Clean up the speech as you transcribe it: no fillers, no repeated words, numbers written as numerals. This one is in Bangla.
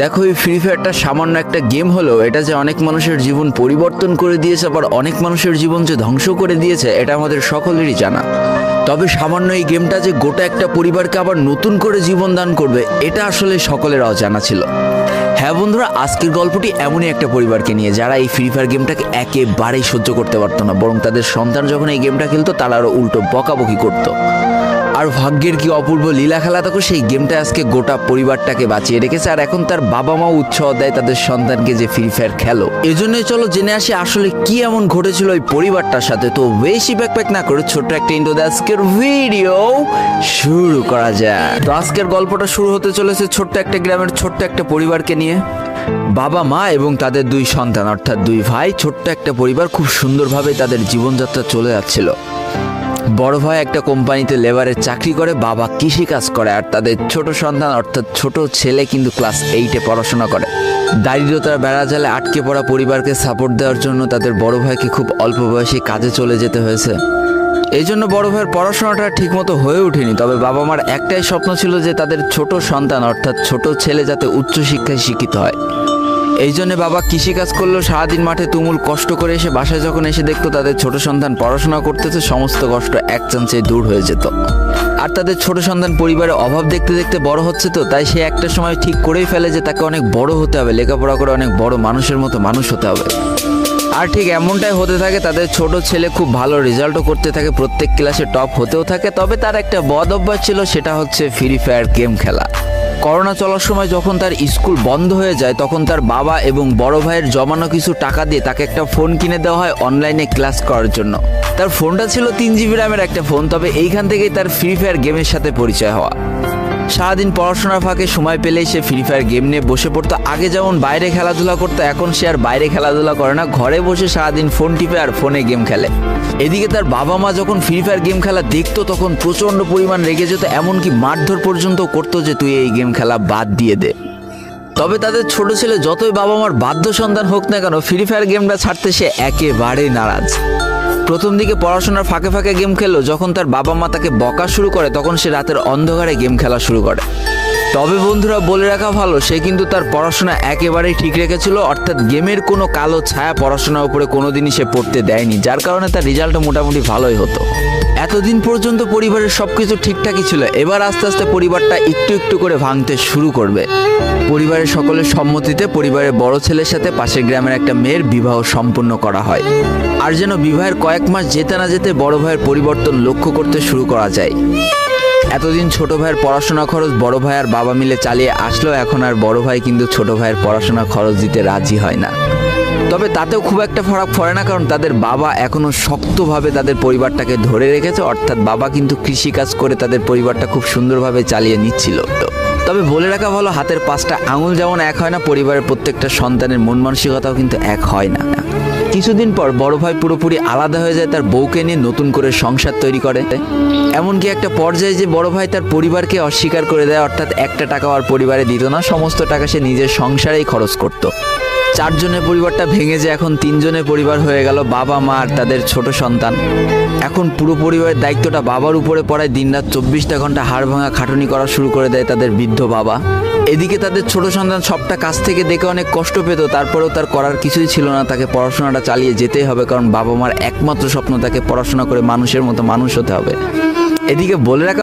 দেখো, এই ফ্রি ফায়ারটা সামান্য একটা গেম হলেও এটা যে অনেক মানুষের জীবন পরিবর্তন করে দিয়েছে, আবার অনেক মানুষের জীবন যে ধ্বংস করে দিয়েছে, এটা আমাদের সকলেরই জানা। তবে সামান্য এই গেমটা যে গোটা একটা পরিবারকে আবার নতুন করে জীবন দান করবে, এটা আসলে সকলের অজানা ছিল। হ্যাঁ বন্ধুরা, আজকের গল্পটি এমনই একটা পরিবারকে নিয়ে যারা এই ফ্রি ফায়ার গেমটাকে একেবারেই সহ্য করতে পারতো না, বরং তাদের সন্তান যখন এই গেমটা খেলতো তারা আরও উল্টো বকাবকি করতো। আর ভাগ্যের কি অপূর্ব লীলা খেলা, তখন সেই গেমটা আজকে গোটা পরিবারটাকে বাঁচিয়ে রেখেছে। আর এখন তার বাবা মাও উৎসাহ দেয় তাদের সন্তানকে যে ফ্রি ফায়ার খেলো। এজন্যই চলো জেনে আসি আসলে কি এমন ঘটেছিল ওই পরিবারটার সাথে। তো বেশি ব্যাকপ্যাক না করে ছোট্ট একটা ইন্ট্রো দিয়ে আজকের ভিডিও শুরু করা যায়। তো আজকের গল্পটা শুরু হতে চলেছে ছোট্ট একটা গ্রামের ছোট্ট একটা পরিবারকে নিয়ে। বাবা মা এবং তাদের দুই সন্তান অর্থাৎ দুই ভাই, ছোট্ট একটা পরিবার, খুব সুন্দরভাবে তাদের জীবনযাত্রা চলে যাচ্ছিল। বড় ভাই একটা কোম্পানিতে লেবারের চাকরি করে, বাবা কৃষিকাজ করে, আর তাদের ছোট সন্তান অর্থাৎ ছোট ছেলে কিন্তু ক্লাস 8-এ পড়াশোনা করে। দারিদ্রতার বেড়াজালে আটকে পড়া পরিবারকে সাপোর্ট দেওয়ার জন্য তাদের বড় ভাইকে খুব অল্প বয়সে কাজে চলে যেতে হয়েছে। এই জন্য বড় ভাইয়ের পড়াশোনাটা ঠিকমতো হয়ে ওঠেনি। তবে বাবা মার একটাই স্বপ্ন ছিল যে তাদের ছোট সন্তান অর্থাৎ ছোট ছেলে যাতে উচ্চশিক্ষায় শিক্ষিত হয়। এই জন্য বাবা কৃষিকাজ করলেও সারাদিন মাঠে তুমুল কষ্ট করে এসে বাসায় যখন এসে দেখতো তাদের ছোট সন্তান পড়াশোনা করতেছে, সমস্ত কষ্ট এক চান্সে দূর হয়ে যেত। আর তাদের ছোট সন্তান পরিবারের অভাব দেখতে দেখতে বড় হচ্ছে, তো তাই সে একটা সময় ঠিক করেই ফেলে যে তাকে অনেক বড় হতে হবে, লেখাপড়া করে অনেক বড় মানুষের মতো মানুষ হতে হবে। আর ঠিক এমনটাই হতে থাকে। তাদের ছোট ছেলে খুব ভালো রেজাল্টও করতে থাকে, প্রত্যেক ক্লাসে টপ হতেও থাকে। তবে তার একটা বদ অভ্যাস ছিল, সেটা হচ্ছে ফ্রি ফায়ার গেম খেলা। করোনা চলার সময় যখন তার স্কুল বন্ধ হয়ে যায়, তখন তার বাবা এবং বড় ভাইয়ের জমানো কিছু টাকা দিয়ে তাকে একটা ফোন কিনে দেওয়া হয় অনলাইনে ক্লাস করার জন্য। তার ফোনটা ছিল 3 GB র্যামের একটা ফোন। তবে এইখান থেকেই তার ফ্রি ফায়ার গেমের সাথে পরিচয় হওয়া। সারাদিন পড়াশোনার ফাঁকে সময় পেলেই সে ফ্রি ফায়ার গেম নিয়ে বসে পড়তো। আগে যেমন বাইরে খেলাধুলা করতো, এখন সে আর বাইরে খেলাধুলা করে না, ঘরে বসে সারাদিন ফোন টিপে আর ফোনে গেম খেলে। এদিকে তার বাবা মা যখন ফ্রি ফায়ার গেম খেলা দেখতো তখন প্রচণ্ড পরিমাণ রেগে যেত, এমনকি মারধর পর্যন্ত করতো যে তুই এই গেম খেলা বাদ দিয়ে দে। তবে তাদের ছোট ছেলে যতই বাবা মার বাধ্য সন্তান হোক না কেন, ফ্রি ফায়ার গেমটা ছাড়তে সে একেবারেই নারাজ। প্রথম দিকে পড়াশোনার ফাঁকে ফাঁকে গেম খেললো, যখন তার বাবা মা তাকে বকা শুরু করে তখন সে রাতের অন্ধকারে গেম খেলা শুরু করে। তবে বন্ধুরা বলে রাখা ভালো, সে কিন্তু তার পড়াশোনা একেবারেই ঠিক রেখেছিল, অর্থাৎ গেমের কোনো কালো ছায়া পড়াশোনার উপরে কোনোদিনই সে পড়তে দেয়নি, যার কারণে তার রেজাল্টও মোটামুটি ভালোই হতো। এতদিন পর্যন্ত পরিবারের সবকিছু ঠিকঠাকই ছিল, এবার আস্তে আস্তে পরিবারটা একটু একটু করে ভাঙতে শুরু করবে। পরিবারের সকলের সম্মতিতে পরিবারের বড় ছেলের সাথে পাশের গ্রামের একটা মেয়ের বিবাহ সম্পন্ন করা হয়। আর যেন বিবাহের কয়েক মাস যেতে না যেতে বড় ভাইয়ের পরিবর্তন লক্ষ্য করতে শুরু করা যায়। এতদিন ছোট ভাইয়ের পড়াশোনা খরচ বড় ভাই আর বাবা মিলে চালিয়ে আসলো, এখন আর বড় ভাই কিন্তু ছোট ভাইয়ের পড়াশোনা খরচ দিতে রাজি হয় না। তবে তাতেও খুব একটা ফারাক পড়ে না, কারণ তাদের বাবা এখনো শক্তভাবে তাদের পরিবারটাকে ধরে রেখেছে, অর্থাৎ বাবা কিন্তু কৃষিকাজ করে তাদের পরিবারটা খুব সুন্দরভাবে চালিয়ে নিচ্ছিল। তবে বলে রাখা ভালো, হাতের 5টা আঙুল যেমন এক হয় না, পরিবারের প্রত্যেকটা সন্তানের মন মানসিকতাও কিন্তু এক হয় না। কিছুদিন পর বড় ভাই পুরোপুরি আলাদা হয়ে যায়, তার বউকে নিয়ে নতুন করে সংসার তৈরি করে। এমনকি একটা পর্যায়ে যে বড় ভাই তার পরিবারকে অস্বীকার করে দেয়, অর্থাৎ একটা টাকাও আর পরিবারে দিত না, সমস্ত টাকা সে নিজের সংসারেই খরচ করত। 4 জনের পরিবারটা ভেঙে যায় এখন 3 জনের পরিবার হয়ে গেল, বাবা মা আর তাদের ছোট সন্তান। এখন পুরো পরিবারের দায়িত্বটা বাবার উপরে পড়ায়, দিনরাত 24টা ঘন্টা হাড় ভাঙা খাটুনি করা শুরু করে দেয় তাদের বৃদ্ধ বাবা। এদিকে তাদের ছোট সন্তান সবটা কাছ থেকে দেখে অনেক কষ্ট পেত, তারপরেও তার করার কিছুই ছিল না, তাকে পড়াশোনাটা চালিয়ে যেতেই হবে, কারণ বাবা মার একমাত্র স্বপ্ন তাকে পড়াশোনা করে মানুষের মতো মানুষ হতে হবে। এদিকে বলে রাখা